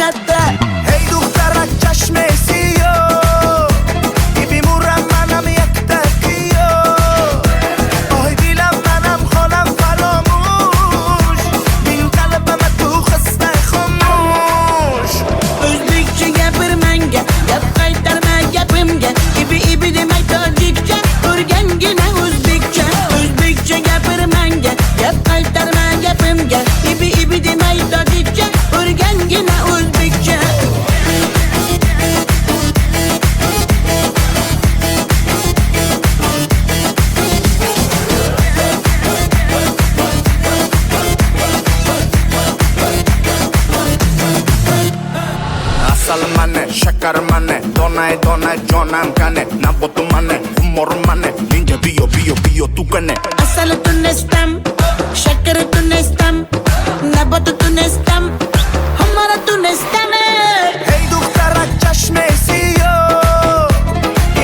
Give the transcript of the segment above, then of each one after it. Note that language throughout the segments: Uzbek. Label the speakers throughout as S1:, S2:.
S1: latta.
S2: Hey دخترک چشمسی بیمورم منم یک تکیو آی دیلم منم خانم فراموش بین قلبم تو خسته خاموش
S1: O'zbekcha gapir menga, gap qaytarma gapimga. Ibi demay tojikcha, o'rgangina o'zbekcha. O'zbekcha gapir menga, gap qaytarma gapimga. Ibi demay tojikcha, o'rgangina o'zbekcha.
S2: Asal mane, shakar mane, donay donay jonam kane Nabotu mane, humor mane, ninja biyo tu kane
S1: Asal tunestam, shakar tunestam, nabat tunestam, hamara tunestam.
S2: Hey دخترک چشمسی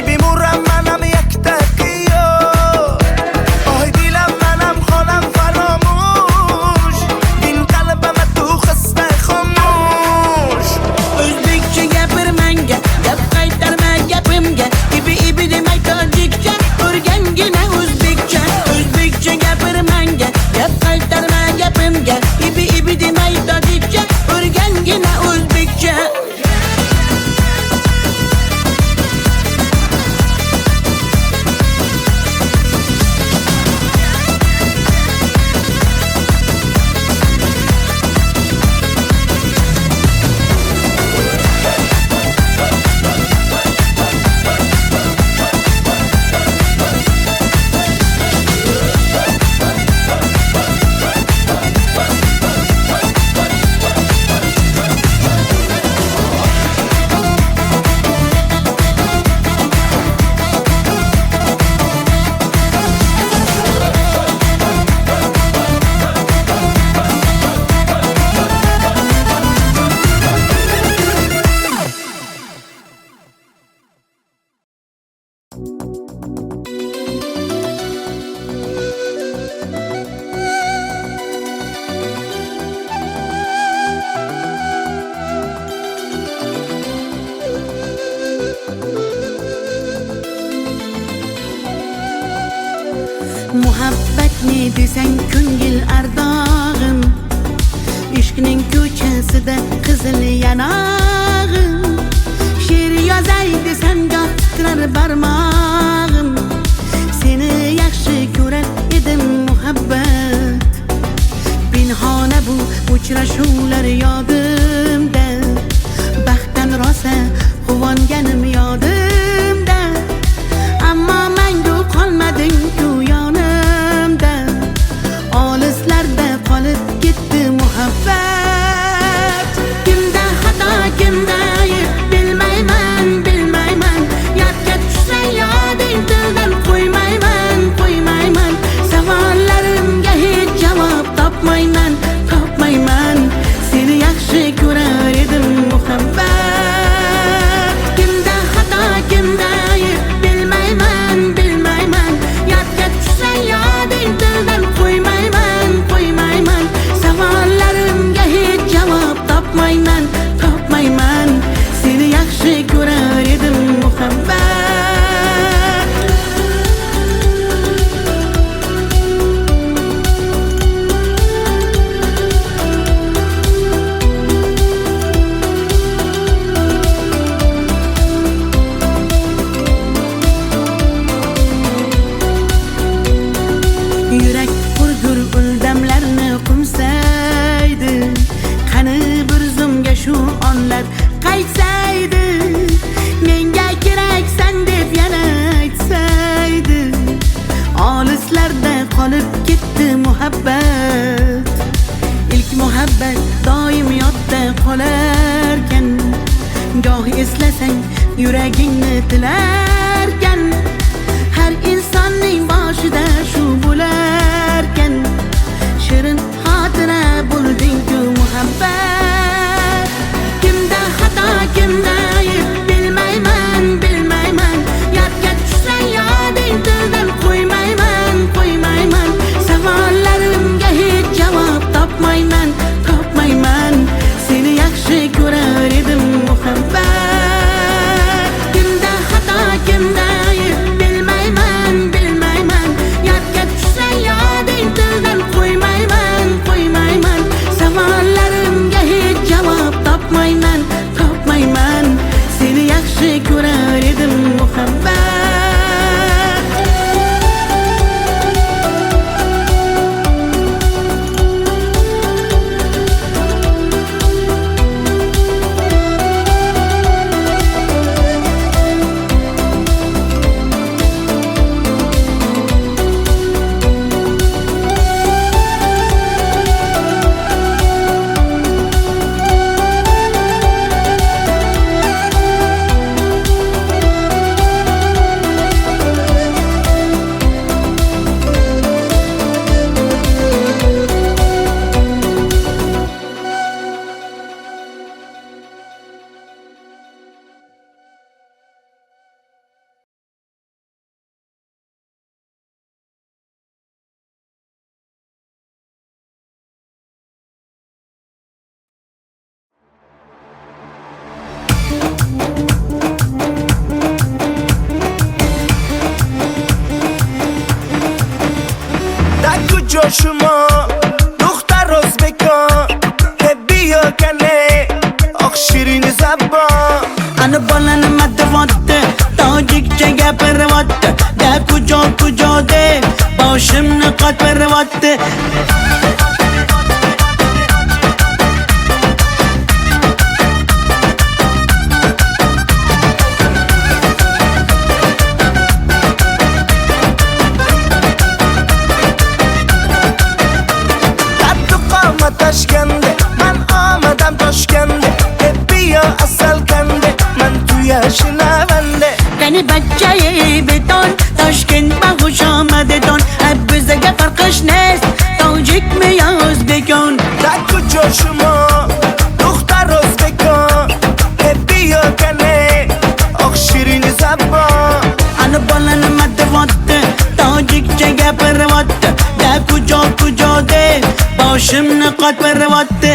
S2: بیمورم منم یک تکیو آی دیلم منم خانم فراموش بین قلبم تو خسته خاموش
S1: O'zbekcha gapir menga, gap qaytarma gapimga. Ibi demay tojikcha, o'rgangina o'zbekcha. O'zbekcha gapir menga, gap qaytarma gapimga. Ibi demay tojikcha, o'rgangina o'zbekcha. Muhabbat ne desang ko'ngil ardog'im, ishqning ko'chasida qizil yanog'im. She'r yozay desam goh titrar barmog'im, seni yaxshi ko'rar edim muhabbat. Pinhona bu uchrashuvlar yodimda, baxtdan rosa quvonganim yodimda. Ammo mangu qolmading-ku yonimda, olislarda qolib ketdi muhabbat. Kimda xato, kimda ayb bilmayman, yodga tushsa yoding tildan qo'ymayman. Savollarimga hech javob topmayman. Seni yaxshi ko'rar edim muhabbat. Kimda xato, kimda ayb bilmayman, yodga tushsa yoding tildan qo'ymayman. Savollarimga hech javob topmayman. Seni yaxshi ko'rar edim muhabbat. Yurak hurgur uldamlarni qumsaydi, qani bir zumga shu onlar qaytsaydi. Menga keraksan deb yana aytsaydi, olislarda qolib ketdi muhabbat. İlk muhabbat doim yodda qolarkan, goh eslasang yuragingni tilarkan. Har insonning boshida shu bo'larkan, shirin xotira bo'lding-ku muhabbat. Kimda xato, kimda ayb bilmayman, yodga tushsa yoding tildan qo'ymayman. Savollarimga hech javob topmayman. Seni yaxshi ko'rar muhabbat. Kimda xato kimda ayb bilmayman bilmayman. Yodga tushsa yoding tildan qo'ymayman qo'ymayman. Savollarimga hech javob topmayman topmayman. Seni yaxshi ko'rar edim muhabbat.
S3: شما دختر ازبکان بیا کنه آخ شیرین زبان
S1: Ana balani matvatte tojikcha gapirvatte da kujo de boshimni qotvirvatte.
S3: Toshkende man omadam Toshkende bia asal kande man tu yashnavande
S1: Qani bachchayi beton Toshkent ma xush omadedon bizga farqish nest tojikmi yo o'zbekon.
S3: da kujo shuma dukhtar o'zbekon bia kane oq shirin zabon
S1: Ana balani matvatte tojikcha gapirvatte da kujo de boshimni qotvirvatte.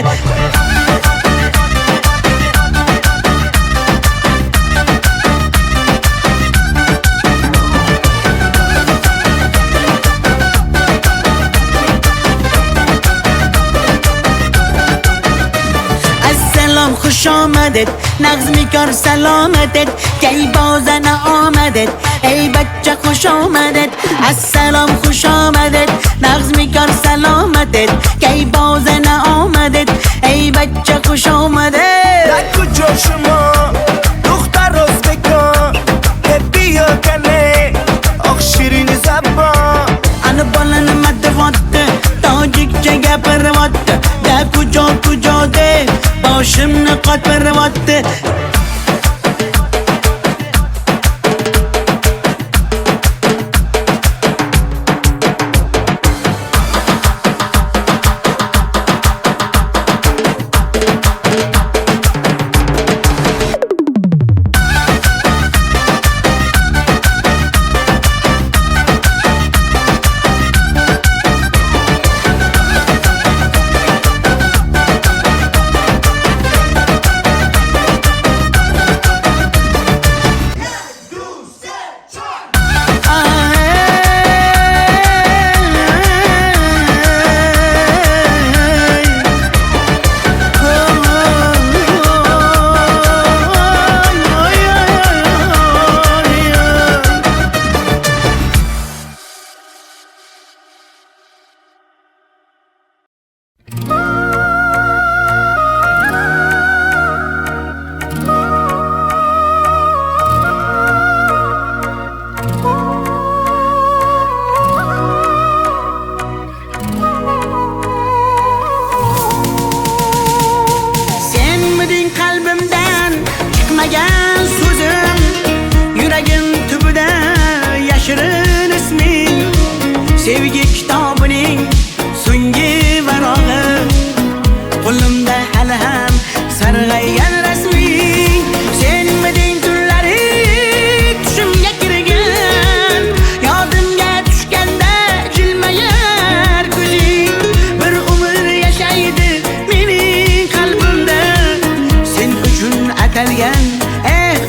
S1: Assalom xush omadet nag'zmi kor salomatet kay bozana omadet ey bachcha xush omadet. Assalom xush omadet nag'zmi kor salomatet kay bozana omadet ey bachcha xush omadet.
S3: da kujo shuma dukhtar o'zbekon bia kane oq shirin zabon
S1: Ana balani matvatte tojikcha gapirvatte da kujo de boshimni qotvirvatte. atalgan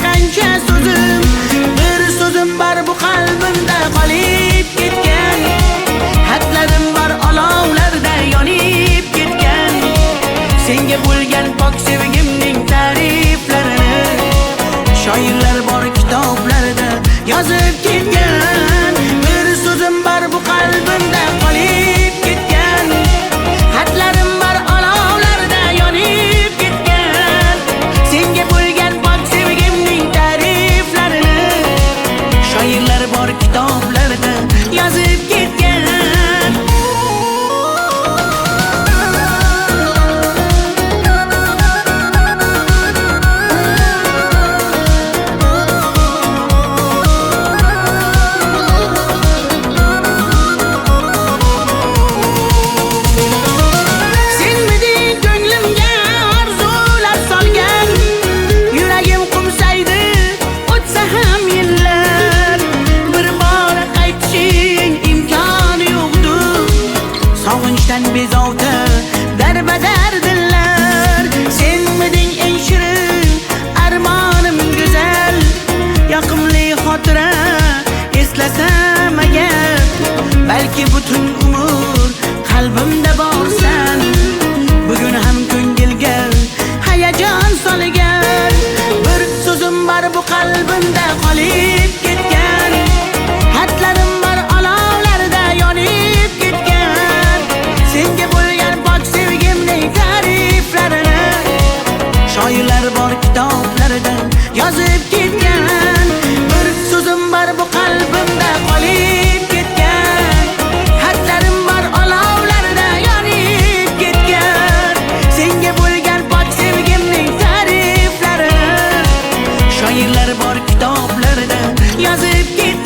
S1: qancha so'zim, bir so'zim bor bu qalbimda qolib ketgan. Xatlarim bor olovlarda yonib ketgan. Senga bo'lgan pok sevgimning ta'riflarini shoirlar bor kitoblarda yozib ketgan. Bir so'zim bor bu qalbimda qolib ketgan. Xatlarim bor olovlarda yonib ketgan. Senga bo'lgan pok sevgimning ta'riflarini shoirlar bor kitoblarda yozib ketgan. Bezovta darbadar dillar, senmiding eng shirin armonim go'zal. Yoqimli xotira eslasam agar, balki butun umr qalbimda borsan. Bugun ham ko'ngilga hayajon solgan. Bir so'zim bor bu qalbimda qolib ketgan. Xatlarim bor olovlarda yonib ketgan. Senga bo'lgan pok sevgimning ta'riflarini shoirlar bor kitoblarda yozib ketgan. Bir so'zim bor bu qalbimda qolib ketgan. Xatlarim bor olovlarda yonib ketgan. Senga bo'lgan pok sevgimning ta'riflarini shoirlar bor kitoblarda yozib ketgan.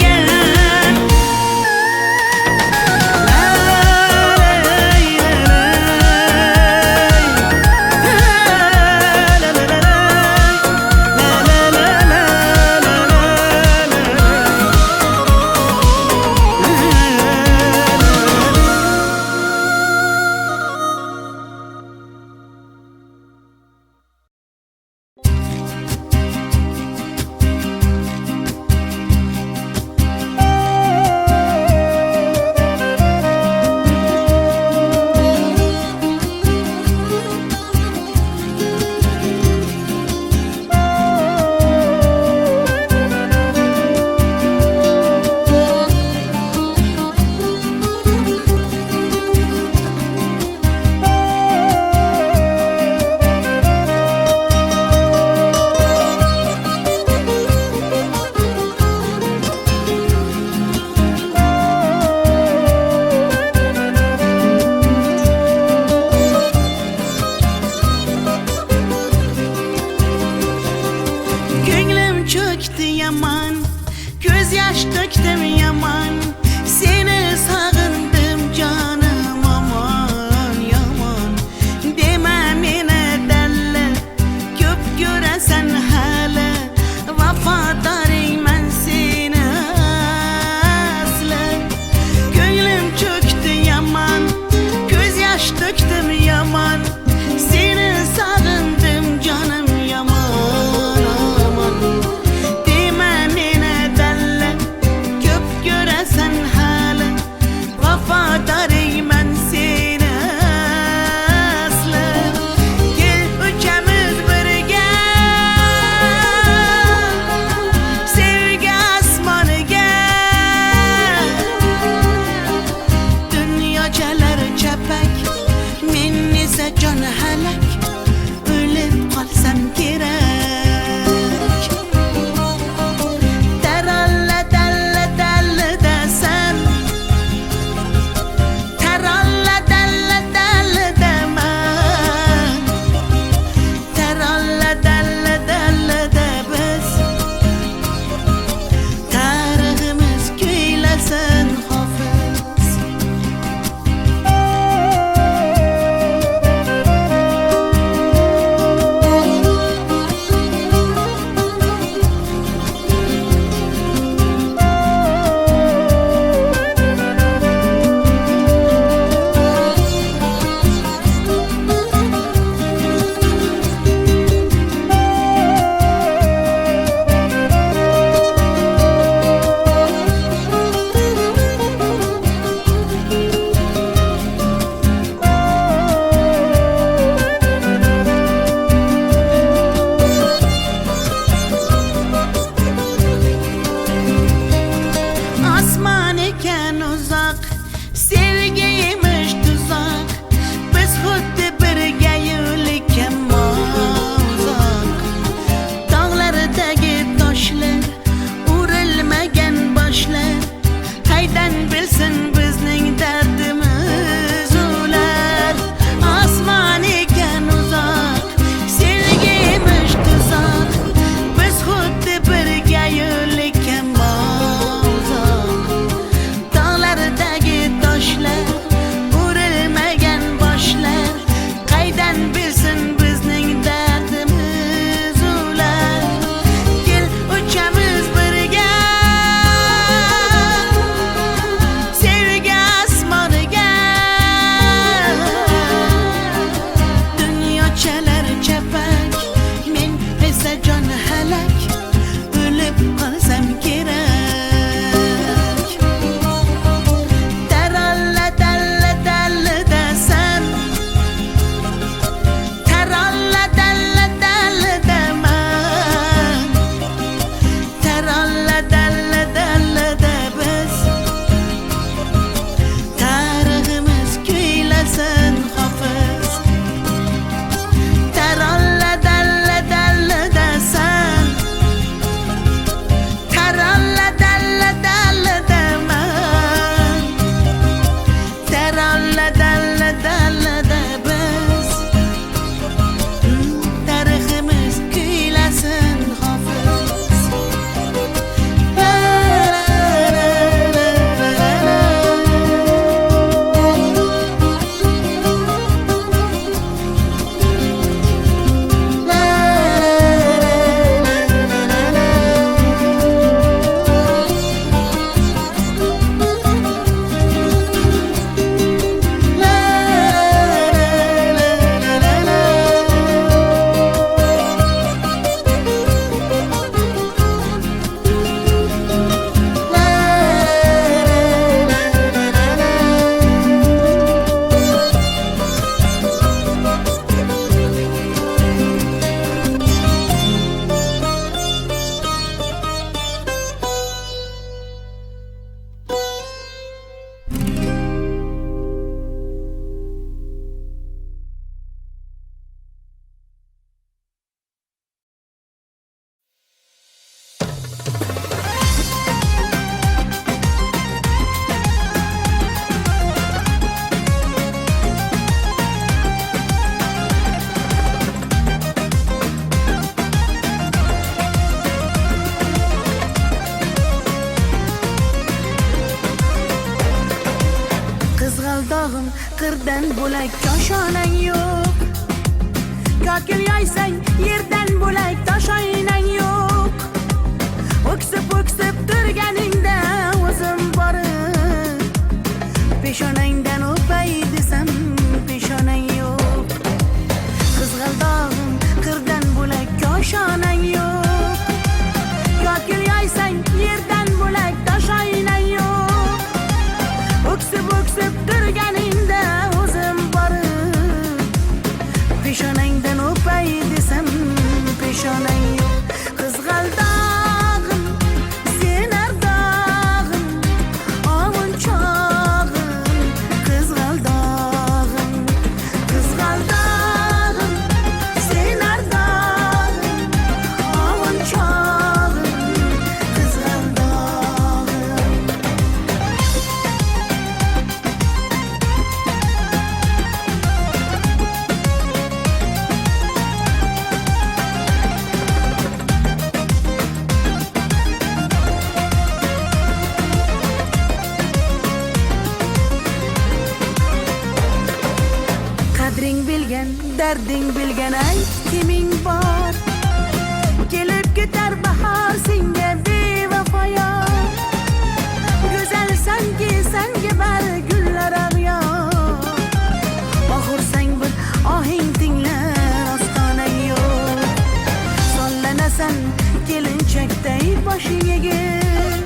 S1: Yaman, göz yaş döktüm yaman. Seni sağındım canım aman yaman. Deme mene delle, köp göresen hala. Vafadarım ben seni asla. Gönlüm çöktü yaman, göz yaş döktüm yaman. Seni sağındım canım yaman aman. Sen hala qirdan bo'lak koshonang yo'q. Kokil yoysang yerdan bo'lak toshoynang yo'q. O'ksib turganingda o'zim borib peshonangdan o'pay desam peshonang yo'q. Qizg'aldog'im qirdan bo'lak koshonang yo'q. Kokil yoysang yerdan bo'lak toshoynang yo'q. O'ksib turganingda o'zim borib peshonangdan o'pay desam peshonang yo'q. Qizg'aldog'im sen ardog'im ovun chog'im. Qizg'aldog'im sen ardog'im ovun chog'im. Qizg'aldog'im qadring bilgan, darding bilgan ayt kiming bor. Kelib ketar bahor senga bevafoyor. Go'zalsanki senga bari gullar ag'yor. Oxursang bir ohing tinglar ostonang yo'q. Sollanasan kelinchakday boshing egib.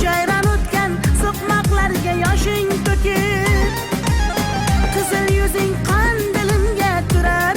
S1: Jayron o'tgan so'qmoqlarga yoshing to'kib. Qizil yuzing qon dilimga turar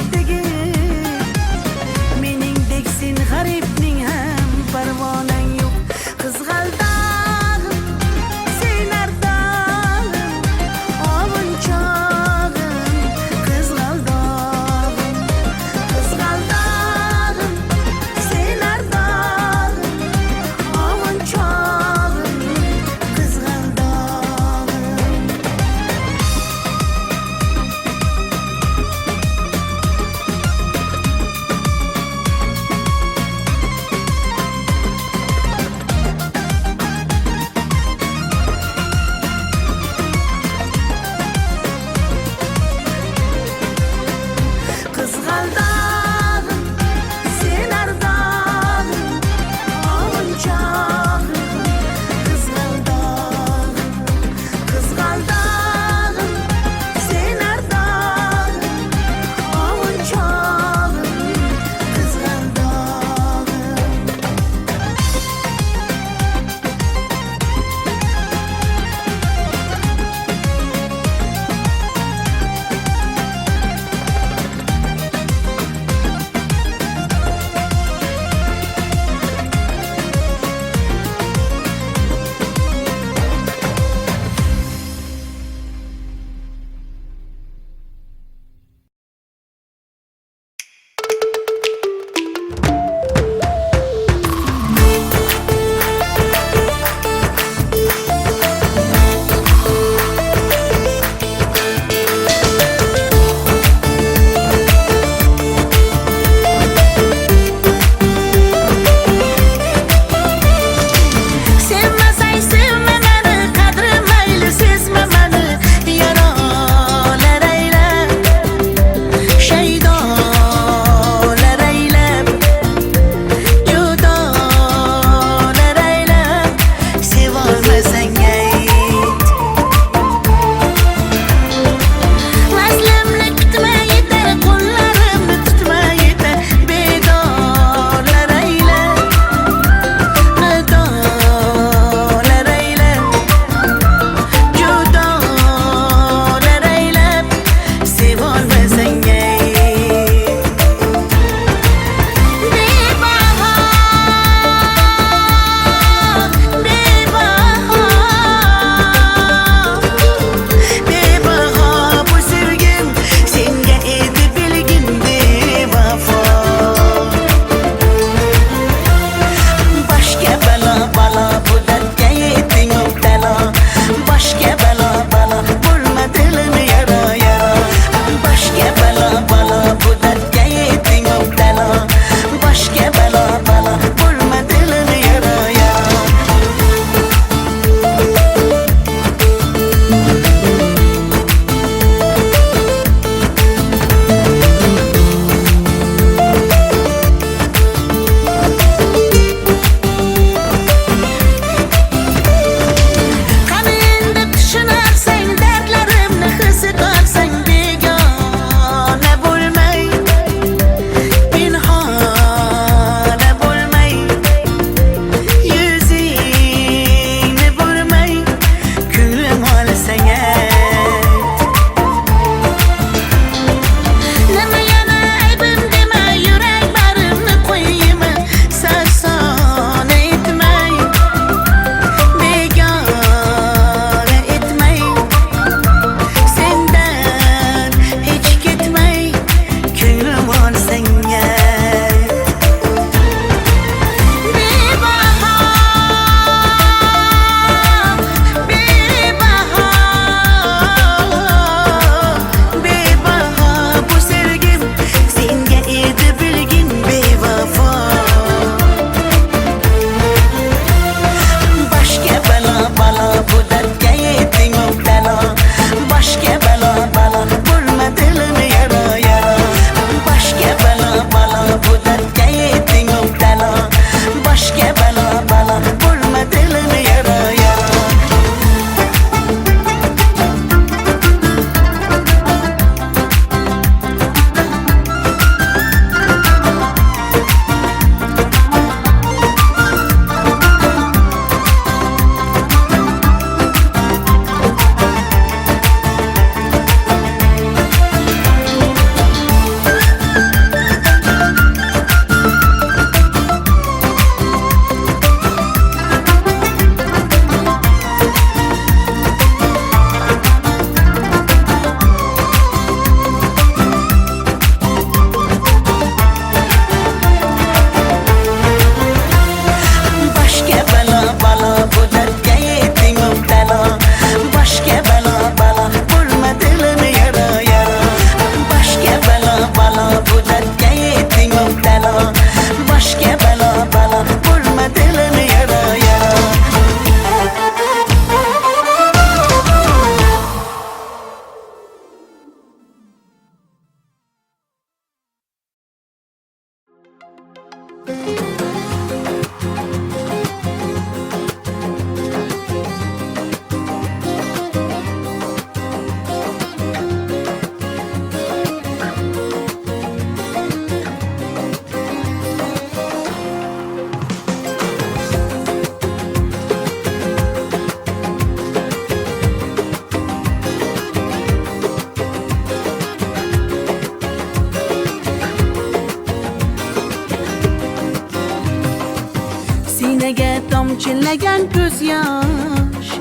S1: Sinaga tomchilagan ko'z yosh,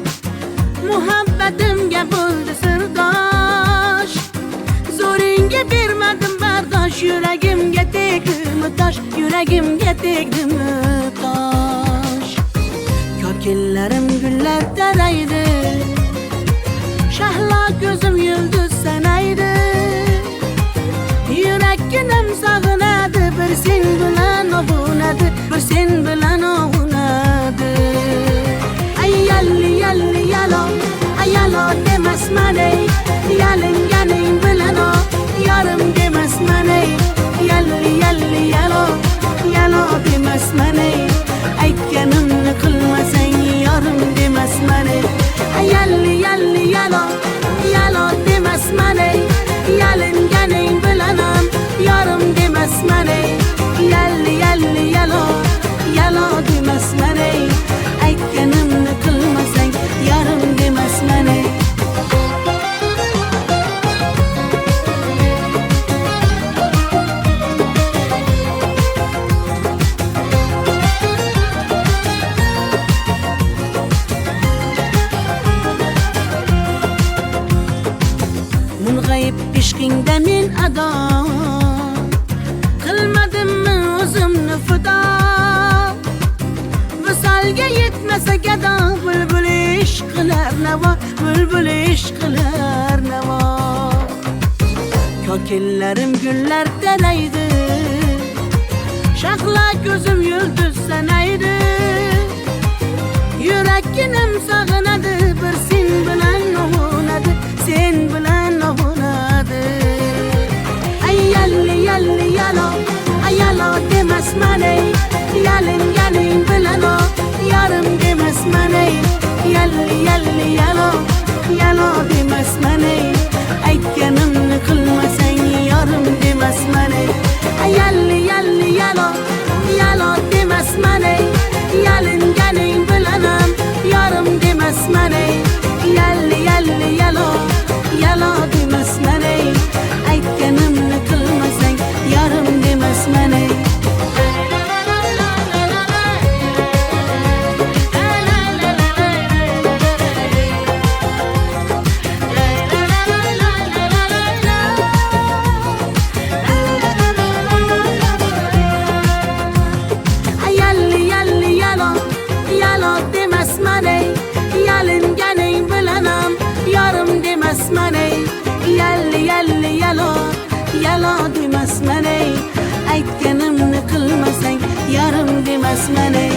S1: muhabbatimga bo'ldi sirdosh. Zo'ringga bermadim bardosh, yuragimga tegdimi tosh, yuragimga tegdimi tosh. Kokillarim gullar taraydi, shahlo ko'zim yulduz sanaydi. Yurakkinam sog'inadi, bir sen bilan ovunadi, bir sen bilan ovunadi. Ay yalli yalli yalo, ay yalo demasman ey, yalinganing bilan o, yarim demasman ey. Yalli yalli yalo, yalo demasman ey, aytganimni qilmasang yarim demasman ey. Ay yalli yalli yalo, yalo demasman ey, yalinganing bilan ham yarim demasman ey. Yalli yalli yalo, yalo demasman ey, aytganimni qilmasang yarim demasman ey. Mung'ayib ishqingda men ado, qilmadimmi o'zimni fido. Visolga yetmasa gado, bulbul ishq qilar navo, bulbul ishq qilar navo. Kokillarim gullar taraydi, shahlo ko'zim yulduz sanaydi. Yurakkinam sog'inadi, bir sen bilan ovunadi, sen bilan ovunadi. Ay yalli yalli yalo, ay yalo demasman ey, yalinganing bilan o, yarim demasman ey. Yalli yalli yalo, yalo demasman ey, aytganimni qilmasang yarim demasman ey. Ay yalli yalli yalo, yalo demasman ey, yalinganing bilan ham yarim demasman ey. Yalli yalli yalo, yalo demasman ey, aytganimni qilmasang yarim demasman ey. Yalli yalli yalo, yalo demasman ey, yalinganing bilan ham yarim demasman ey. Yalli yalli yalo, yalo demasman ey, aytganimni qilmasang yarim demasman ey.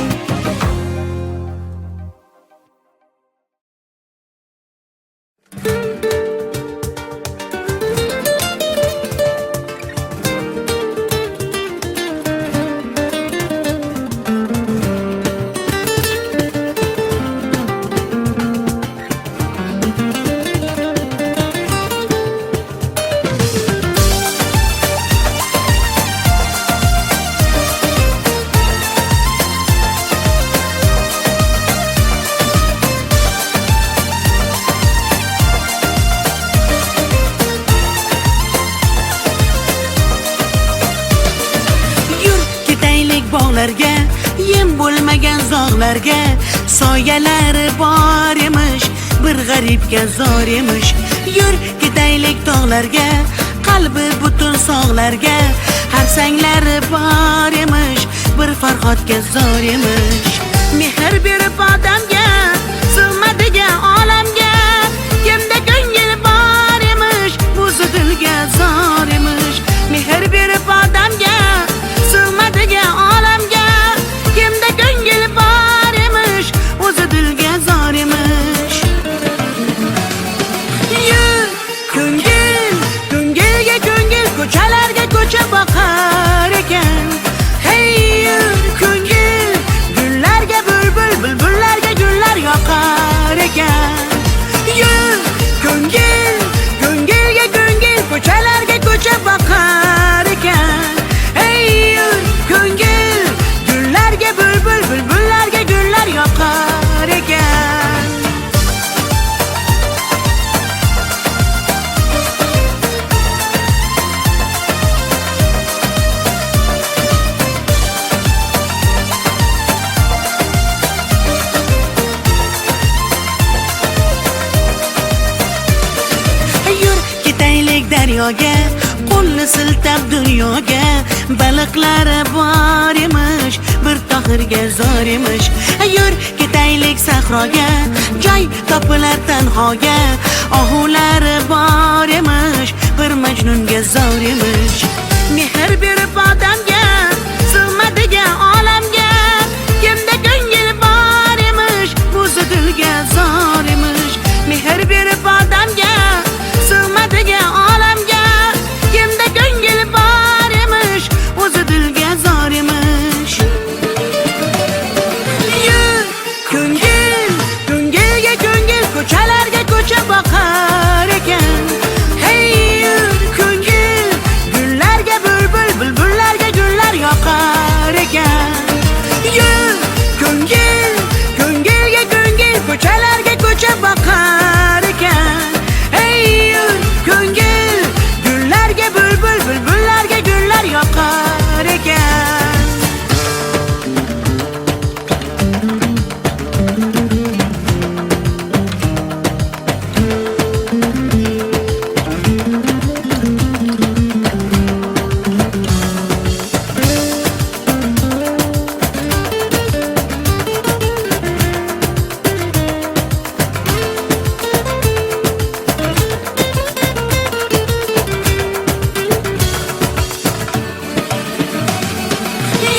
S1: Bog'larga, yem bo'lmagan zog'larga, soyalari bor emish, bir g'aribga zor emish. Yur ketaylik tog'larga, qalbi butun sog'larga, harsanglari bor emish, bir farhodga zor emish. Mehr berib odamga, sig'madigan olamga, kimda ko'ngil bor emish, o'zi dilga zor emish. Mehr berib odamga, sig'madigan olamga, kimda ko'ngil bor emish, o'zi dilga zor emish. Yur ko'ngil, ko'ngilga ko'ngil, ko'chalarga ko'cha boqar ekan. Hey yur daryoga, qo'lni siltab dunyoga. Baliqlari bor emish, bir tohirga zor emish. Yur ketaylik sahroga, joy topilar tanhoga. Ohulari bor emish, bir majnunga zor emish. Mehr berib odamga, sig'madigan olamga. Kimda ko'ngil bor emish, o'zi dilga zor emish. Mehr berib odamga, sig'madigan olamga. Kimda ko'ngil bor emish, o'zi dilga zor emish. Yur ko'ngil, ko'ngilga ko'ngil, ko'chalarga ko'cha boqar ekan. Hey yur ko'ngil, gullarga bulbul, bulbullarga gullar yoqar ekan. Yur ko'ngil, ko'ngilga ko'ngil, ko'chalarga ko'cha boqar ekan. Hey yur ko'ngil, gullarga bulbul, bulbullarga gullar yoqar ekan.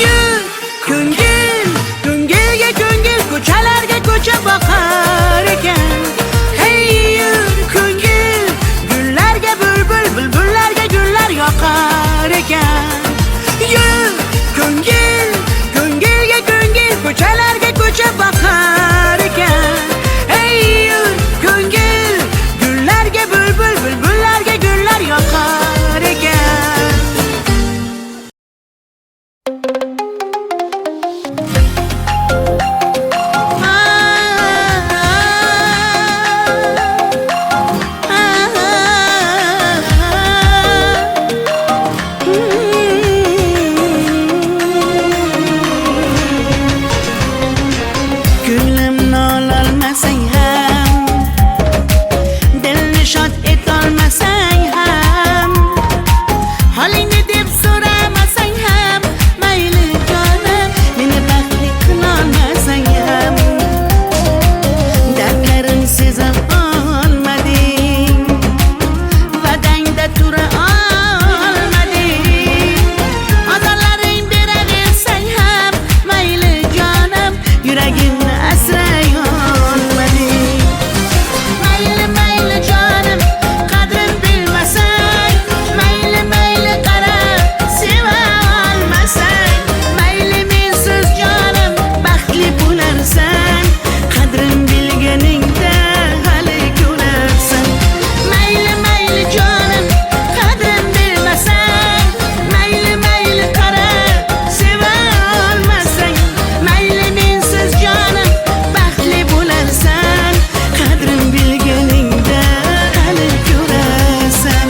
S1: Yur ko'ngil, ko'ngilga ko'ngil, ko'chalarga ko'cha boqar ekan. Hey yur ko'ngil, gullarga bulbul, bulbullarga gullar yoqar ekan. Yur ko'ngil, ko'ngilga ko'ngil, ko'chalarga ko'cha boqar ekan. Hey yur ko'ngil, gullarga bulbul, bulbullarga gullar yoqar ekan. Ko'nglimni ololmasang ham, dilni shod etolmasang ham, holingni deb so'ramasang ham, mayli jonim, meni baxtli qilolmasang ham, dardlarim seza olmading, va'dangda tura olmading, ozorlaring beraversang ham, mayli jonim, yuragimni asray olmading. Mayli mayli jonim, qadrin bilmasang, mayli mayli qarab seva olmasang, mayli mensiz jonim baxtli bo'larsan, qadrin bilganingda hali ko'rarsan. Mayli mayli jonim, qadrin bilmasang, mayli mayli qarab seva olmasang, mayli mensiz jonim baxtli bo'larsan, qadrin bilganingda hali ko'rarsan.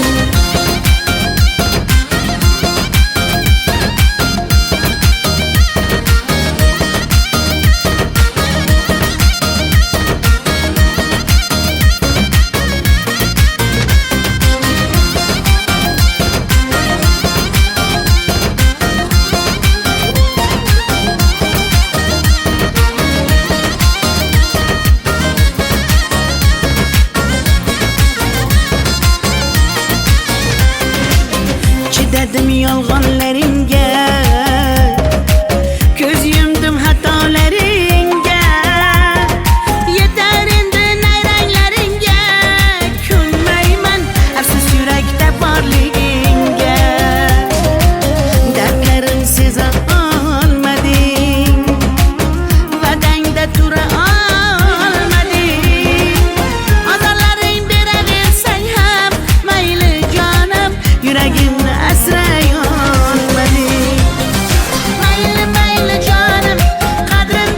S1: Chidadim yolg'onlaringga, ko'z yumdim xatolaringga. Yetar endi nayranglaringga, ko'nmayman afsus yurakda borligingga. Dardlarim seza olmading, va'dangda tura olmading, ozorlaring beraversang ham, mayli jonim, yuragimni asray olmading. Mayli mayli jonim, qadrin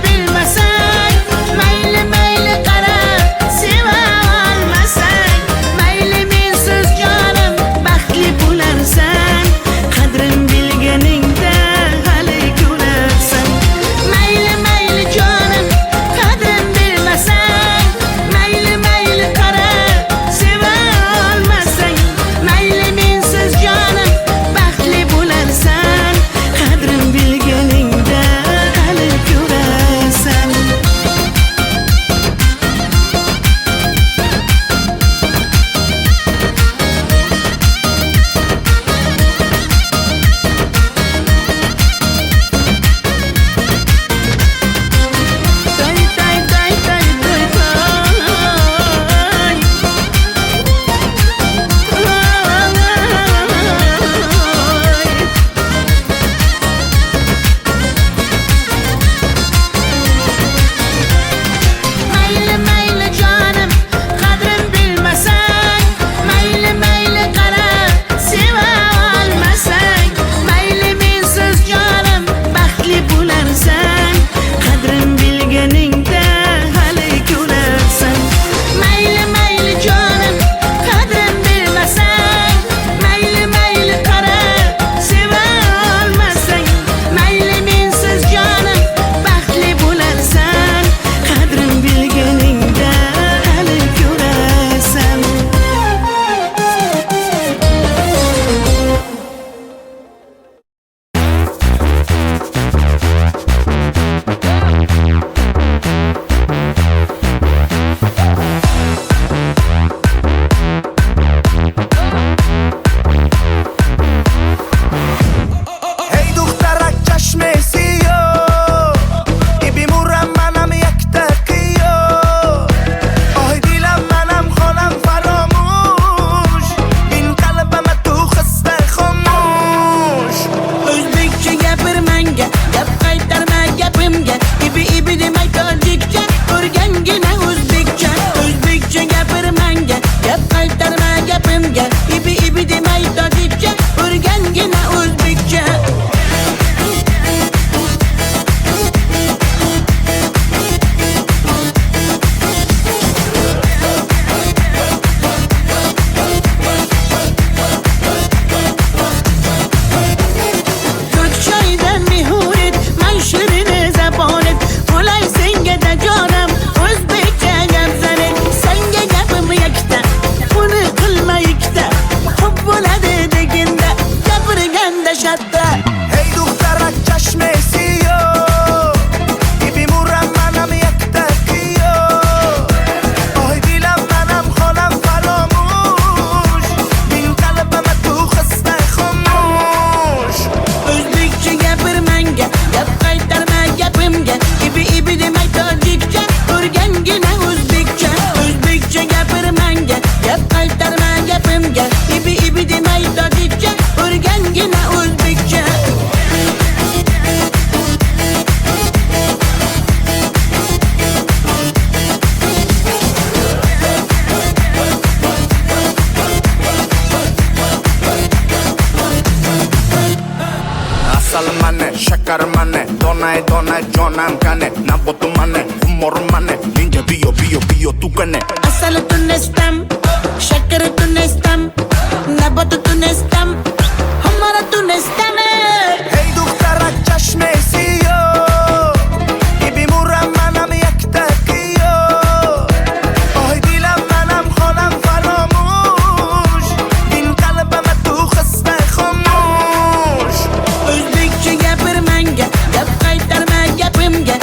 S2: Donay donay jonam kane Nabotu mane humor mane Ninja biyo tu kane
S1: Asalı tunestem, şekeri tunestem, nabotu tunestem, hamara tunestem.
S3: Hey دخترک چشم سیاه میبیمورم منم یک تقیه آهای دیلم منم خانم فراموش این قلبم تو خسته خاموش
S1: Özbekçe yapır menge, yap kaytarma yapımge.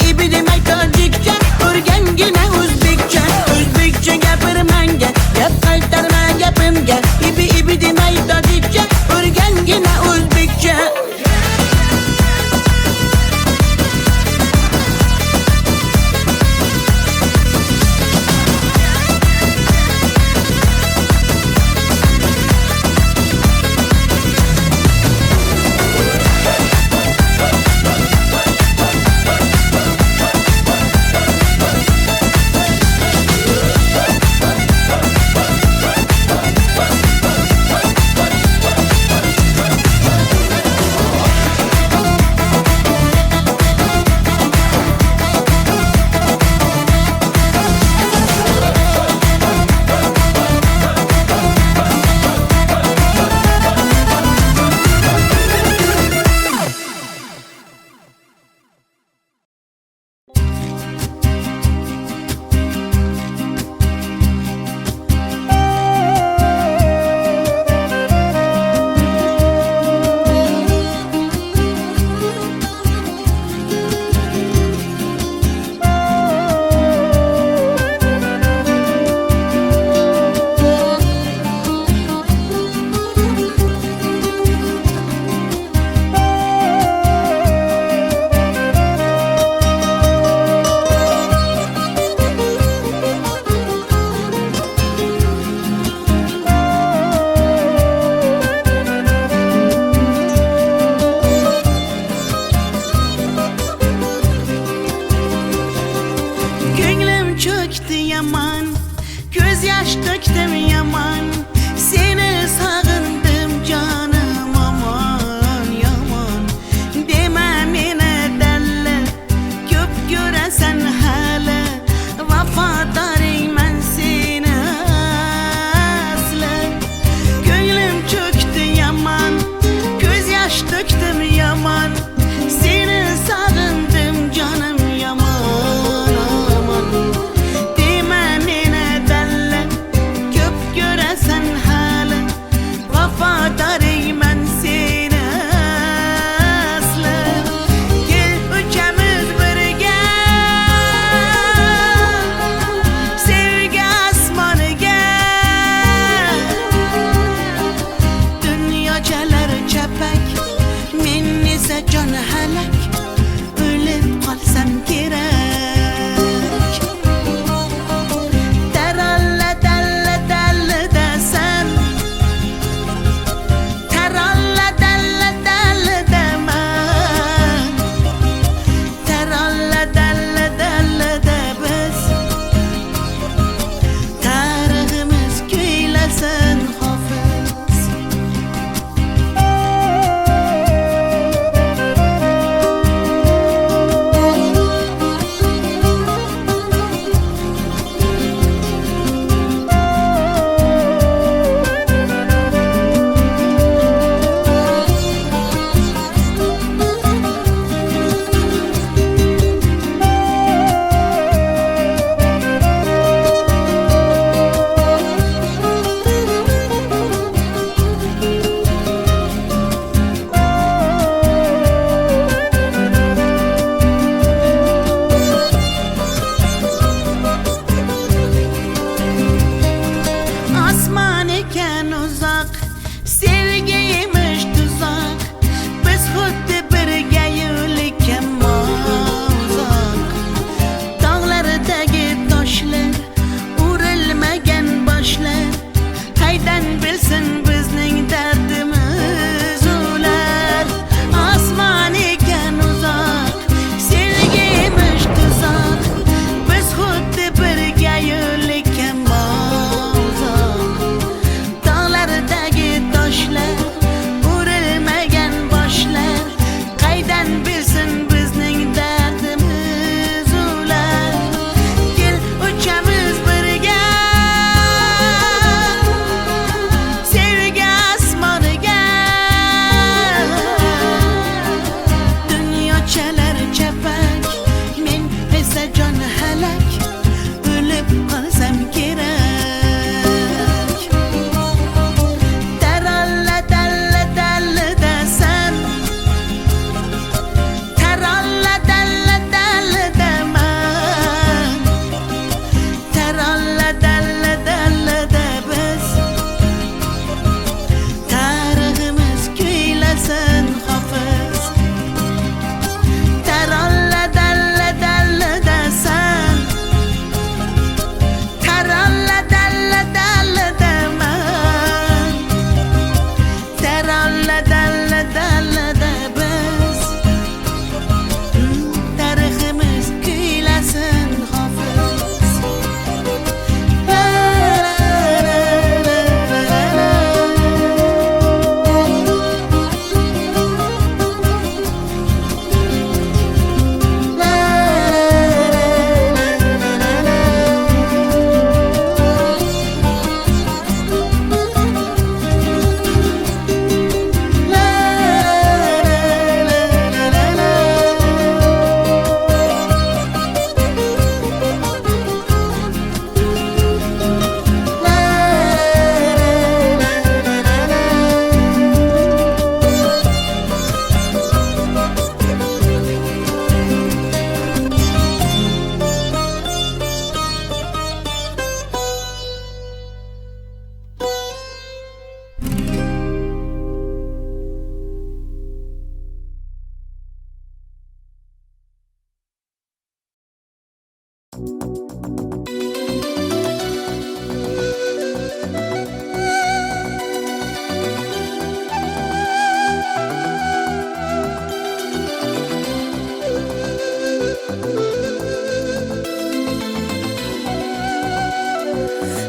S1: İbi demek tacikçe, örgen yine Özbekçe. Özbekçe yapır menge, yap kaytarma yapımge. İbi demek tacikçe, örgen yine Özbekçe. Gönlüm çöktü yaman, gözyaş döktüm yaman. Seni sağındım canım aman yaman. Demem yine derler, köp göresen hala. Vafadar eymen seni asla. Gönlüm çöktü yaman, gözyaş döktüm yaman. Seni sağındım canım yaman. Sen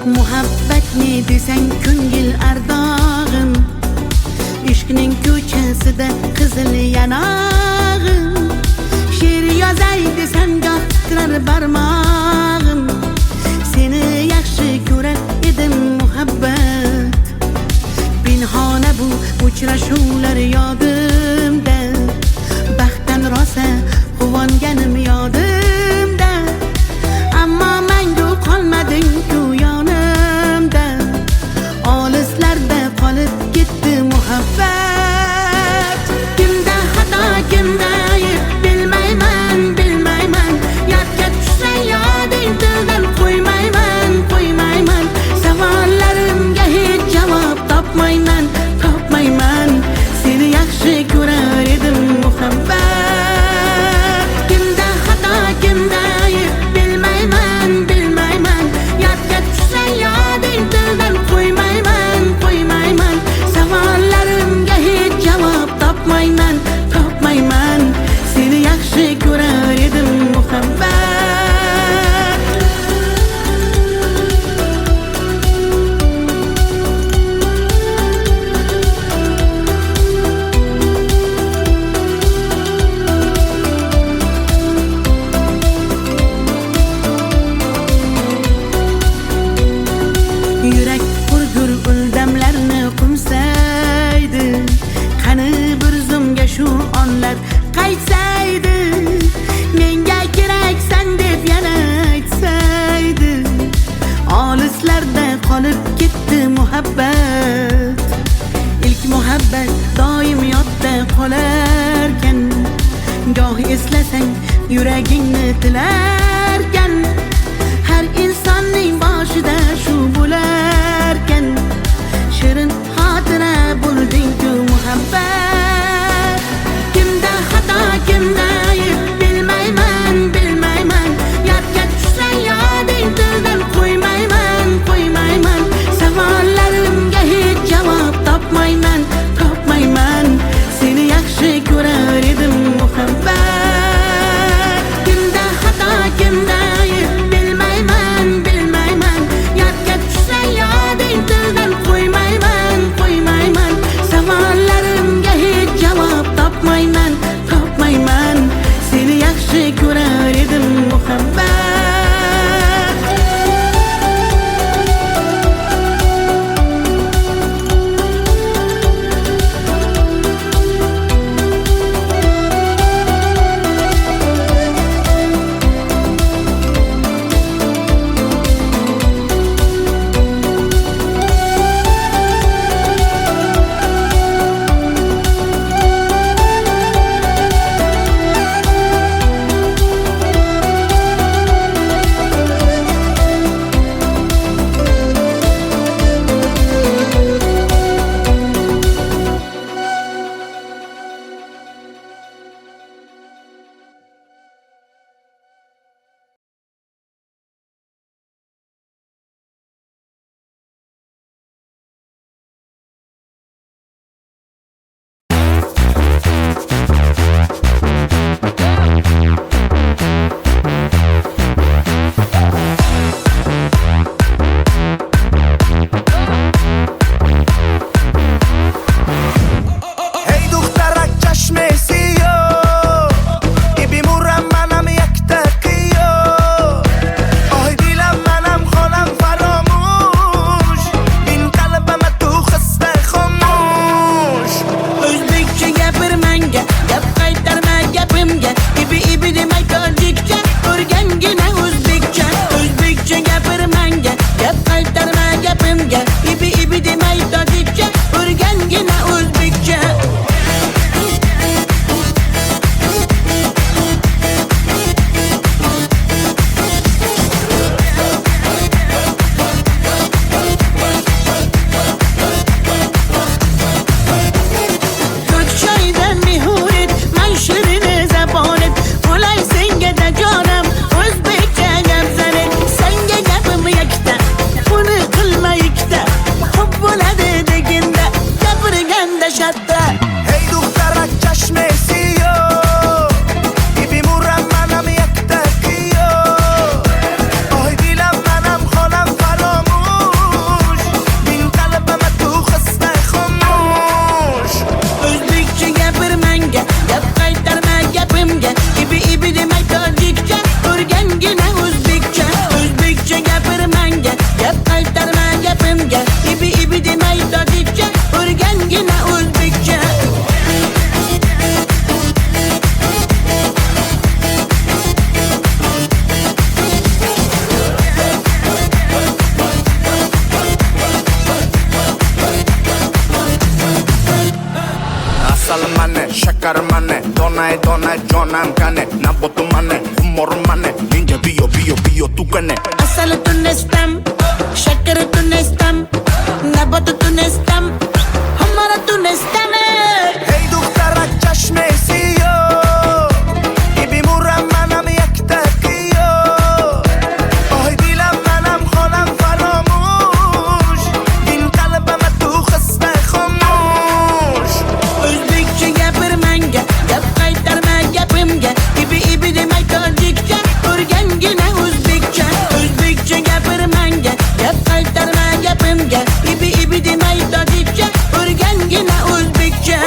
S1: Muhabbatni desang ko'ngil ardog'im, ishqning ko'chasida qizil yanog'im. She'r yozay desam goh titrar barmog'im, seni yaxshi ko'rar edim muhabbat. Pinhona bu uchrashuvlar yodimda, baxtdan rosa quvonganim yodimda. Ammo mangu qolmading-ku yonimda, olislarda qolib ketdi muhabbat. Kimda xato, kimda ayb bilmayman, bilmayman. Yodga tushsa yoding tildan qo'ymayman, qo'ymayman. Savollarimga hech javob topmayman, topmayman. Seni yaxshi ko'rar edim muhabbat. Kimda xato, kimda ayb bilmayman, bilmayman. Yodga tushsa yoding tildan qo'ymayman, qo'ymayman. Savollarimga hech javob topmayman, topmayman. Seni yaxshi ko'rar edim muhabbat. Yurak hurgur uldamlarni qumsaydi, qani bir zumga shu onlar qaytsaydi. Menga keraksan deb yana aytsaydi, olislarda qolib ketdi muhabbat. İlk muhabbat doim yodda qolarkan, goh eslasang yuragingni tilarkan. Har insonning boshida shu bo'larkan, shirin xotira bo'lding-ku muhabbat. Kimda xato, kimda ayb bilmayman, bilmayman. Yodga tushsa yoding tildan qo'ymayman, qo'ymayman. Savollarimga hech javob topmayman, topmayman. Seni yaxshi ko'rar edim muhabbat. Kimda xato, kimda ayb bilmayman, bilmayman. Yodga tushsa yoding tildan qo'ymayman, qo'ymayman. Savollarimga hech javob topmayman, topmayman.
S2: jonam kane nabotu mane humor mane ninja bio tu kane
S1: Asalı tunestem, şekeri tunestem, nabatı tunestem, hamara tunestem.
S3: هی دخترک چشم سیاه ای بیمورم منم یک تکیه آهای دیلم منم خانم فراموش این قلبم تو خسته خاموش
S1: Özbekçe gapirmanga, gap qaytarma gapimga. Ibi demay tojikcha, o'rgangina o'zbekcha. O'zbekcha gapirmanga, gap qaytarma gapimga. Ibi demay tojikcha, o'rgangina o'zbekcha.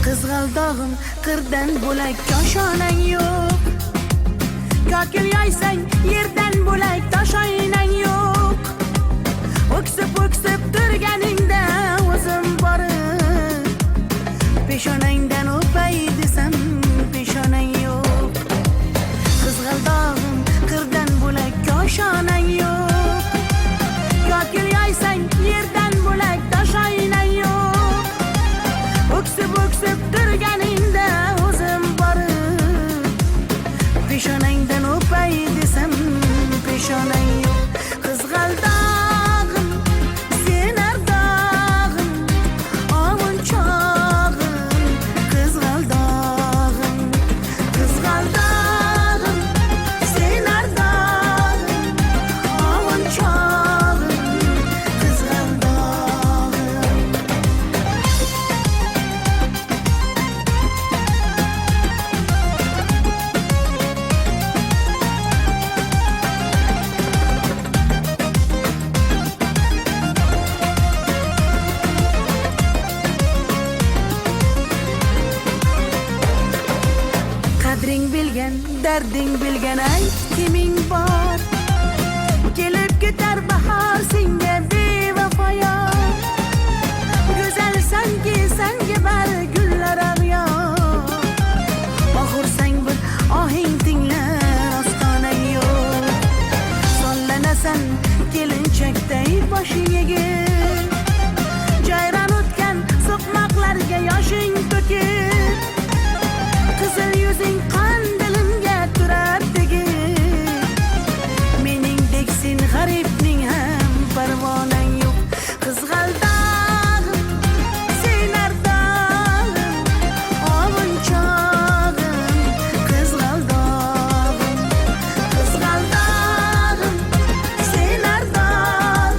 S1: Qizg'aldog'im qirdan bo'lak koshonang yo'q. Kokil yoysang yerdan bo'lak toshoynang yo'q. O'ksib turganingda o'zim borib peshonangdan o'pay desam peshonang yo'q. Qizg'aldog'im qirdan bo'lak koshonang yo'q. Kokil yoysang yerdan bo'lak toshoynang yo'q. O'ksib turganingda o'zim borib peshonangdan o'pay desam peshonang yo'q. Qizg'aldog'im sen ardog'im ovunchog'im. Qizg'aldog'im sen ardog'im ovunchog'im. Qizg'aldog'im qadring bilgan, darding bilgan ay kiming bor. Kelib ketar bahor senga bevafoyo. Go'zalsanki senga bari gullar ag'yor. Oxursang bir ohing tinglar ostonang yo'q. Sonlanasan kelinchakday boshing egib. Jayron o'tgan so'qmoqlarga yoshing to'kib. Qizil yuzing qon dilimga turar tegib. Meningdek sen g'aribning ham parvonang yo'q. Qizg'aldog'im sen ardog'im ovunchog'im. Qizg'aldog'im sen ardog'im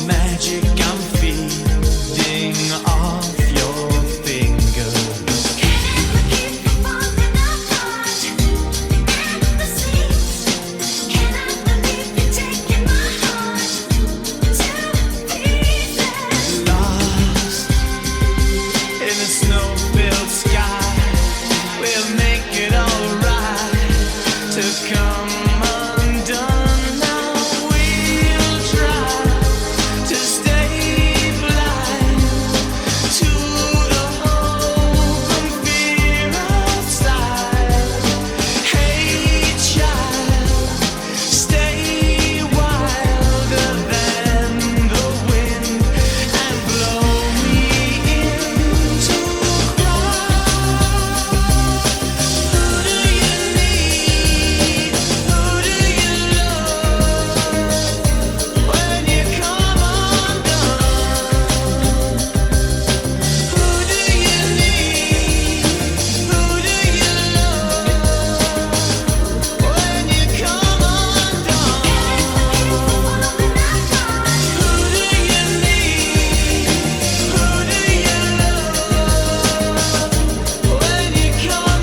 S4: magic I'm feeding off your fingers. Lost in a snow-filled sky, we'll make it alright to come undone. Now we'll try to stay blind to the hope and fear outside. Hey child, stay wilder than the wind and blow me into cry. Who do you need? Who do you love when you come undone? Who do you need? Who do you love when you come undone? Who do you need? Who do you love when you come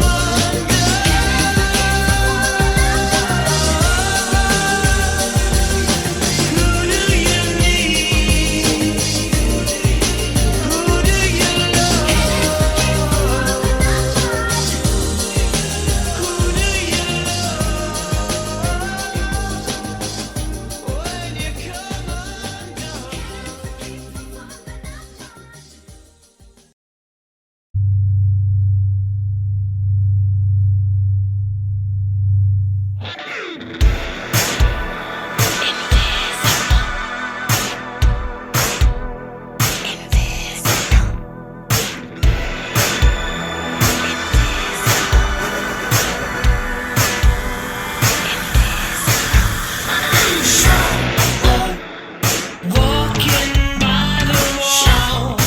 S4: Walking by the wall,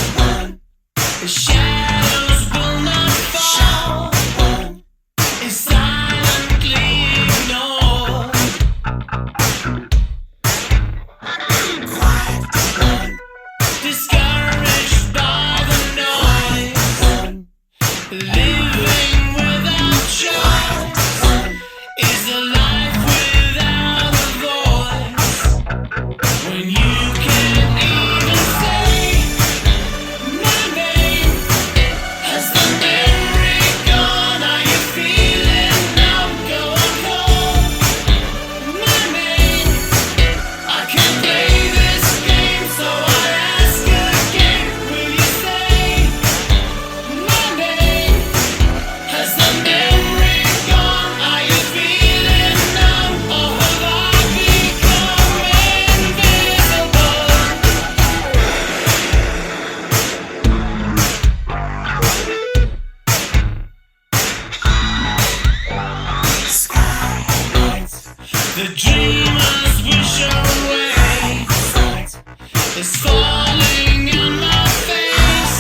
S4: the shadows will not fall. It's silently ignored. Discouraged by the noise, living without choice is a life without a voice. When you can't even say my name, has the memory gone? Are you feeling numb? Go on, call my name. I can't play this game, so I ask again. Will you say my name? Has the memory gone? Are you feeling numb, or have I become invisible? The dreamers wish away is falling on my face.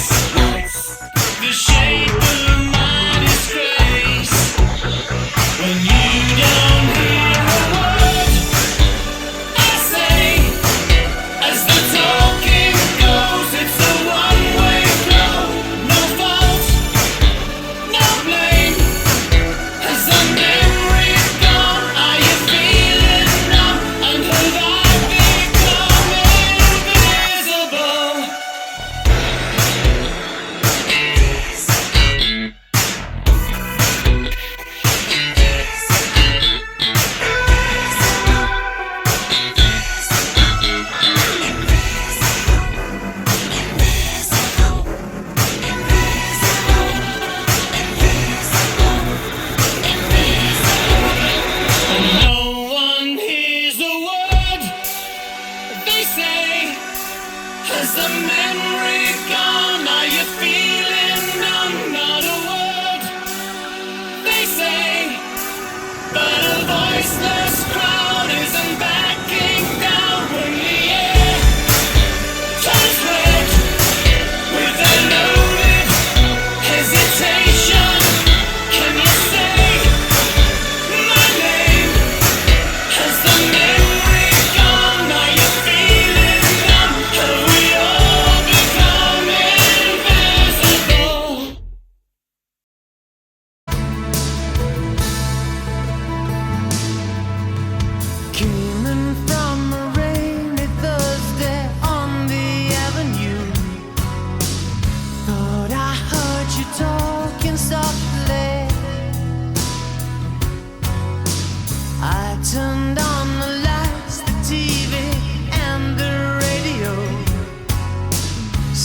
S4: The shape of my disgrace. When you don't hear a word I say, as the talking goes, it's a one-way flow. No fault, no blame. Has the memory gone? Are you feeling numb? And have I become invisible? No one hears a word they say. Has the memory gone? Are you feeling numb? Not a word they say, but a voiceless crowd isn't backing down when the air turns red with a loaded hesitation. Can you say my name? Has the memory gone? Are you feeling numb?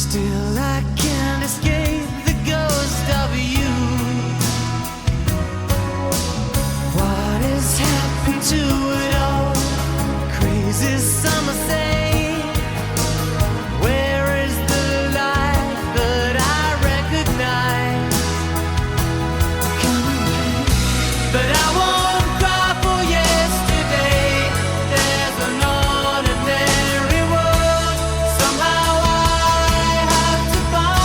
S4: Still I can't escape the ghost of you. What has happened to it all? Crazy summer say, where is the life that I recognize? But I won't cry for yesterday. There's an ordinary world somehow I have to find.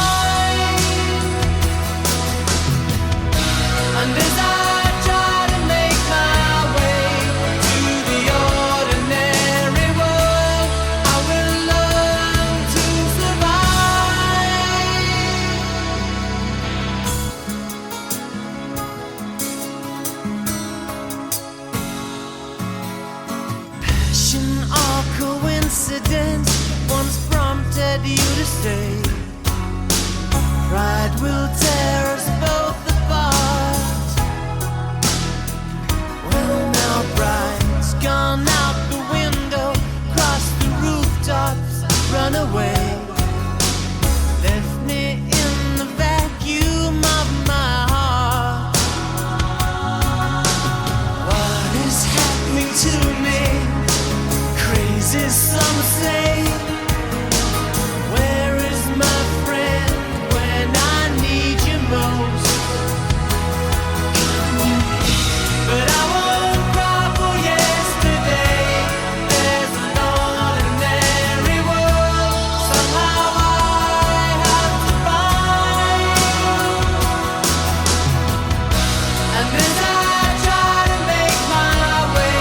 S4: And as I try to make my way to the ordinary world, I will learn to survive. Passion or coincidence once prompted you to say, pride will tear us both apart. Well, now pride's gone out the window, crossed the rooftops, run away, left me in the vacuum of my heart. What is happening to me? Crazy some say. Where is my friend when I need you most? But I won't cry for yesterday. There's an ordinary world somehow I have to find. And as I try to make my way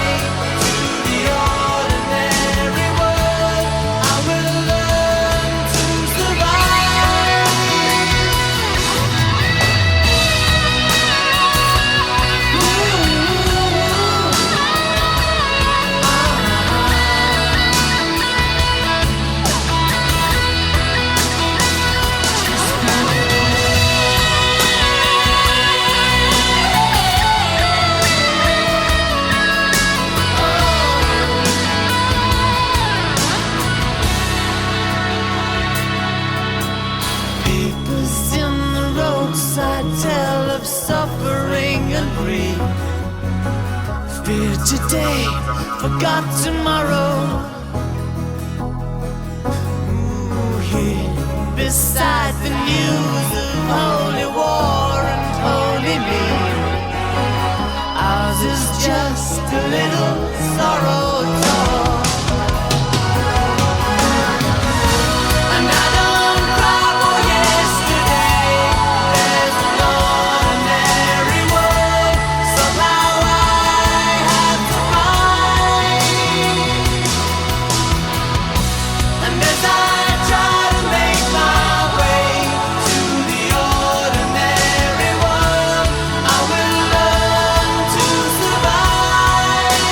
S4: to the ordinary world, I will learn to survive. Papers in the roadside tell of suffering and grief. Fear today, forgot tomorrow. Ooh, here beside the news of holy war and holy me, ours is just a little sorrow talk. And I don't cry for yesterday. There's an ordinary world somehow I have to find. And as I try to make my way to the ordinary world, I will learn to survive.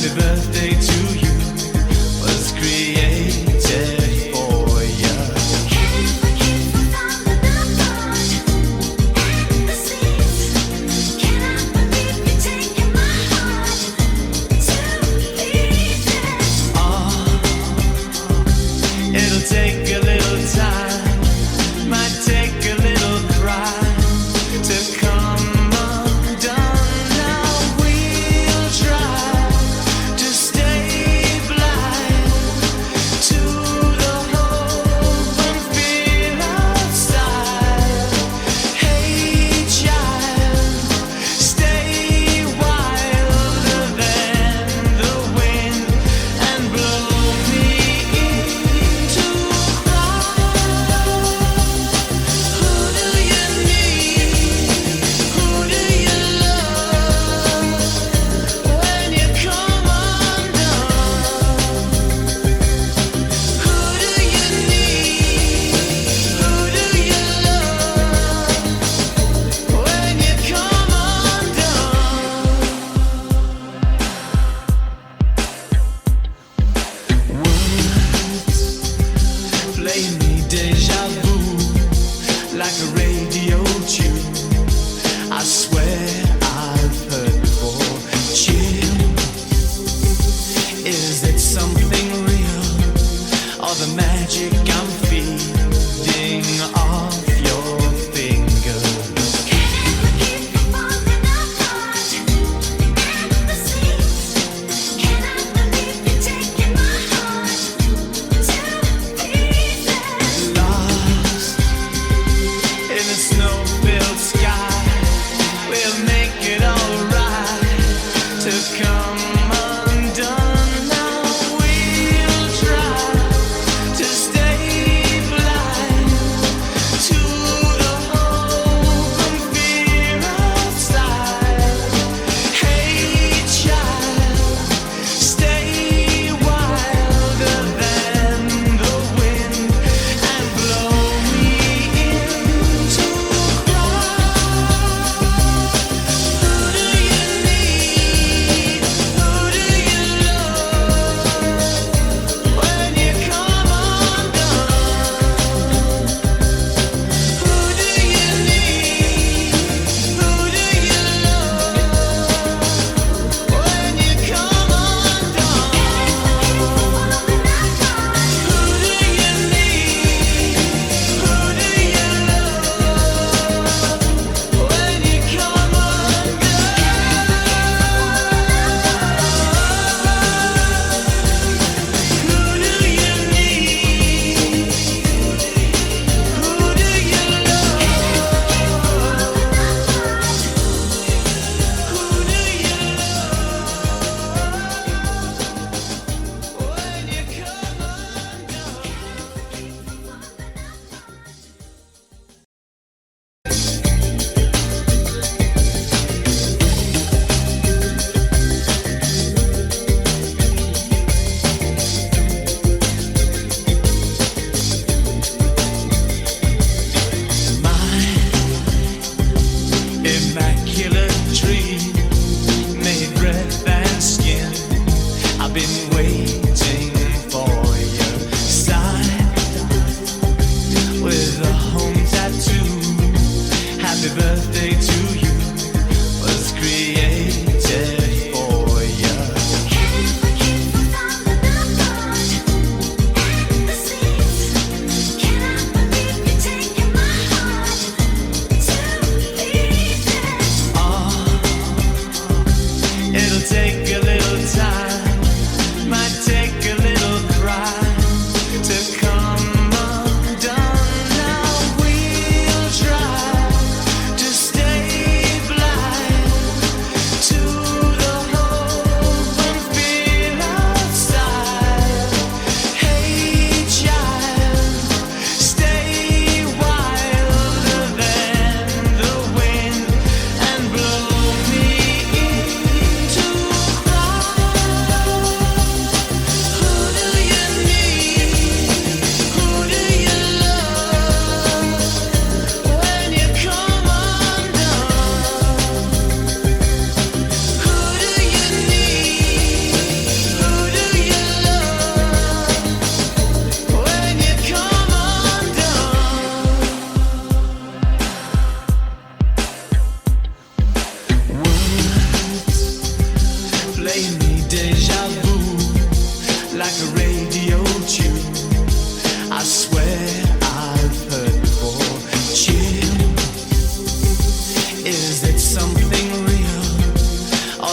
S4: Happy birthday to you was created for you. It'll take a little time, might take a little cry to come undone. Now we'll try to stay blind to the hope and fear outside. Hey child, stay wilder than the wind and blow me into cry. Who do you need? Who do you love when you come undone? Who do you need? Who do you love when you come undone? Words play me deja vu like a radio tune. I swear I've heard before. Chill, is it something real or the magic I'm feeding off your fingers? Lost in a snow-filled sky, we'll make it alright to come undone. Now we'll try to stay blind to the hope and fear outside. Hey child, stay wilder than the wind and blow me into cry. Who do you need? Who do you love when you come undone? Who do you need? Who do you love when you come undone? Who do you need? Who do you love when you come immaculate dream made breath and skin. I've been waiting for your sign with a home tattoo. Happy birthday to you was created for you.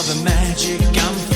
S4: the magic I'm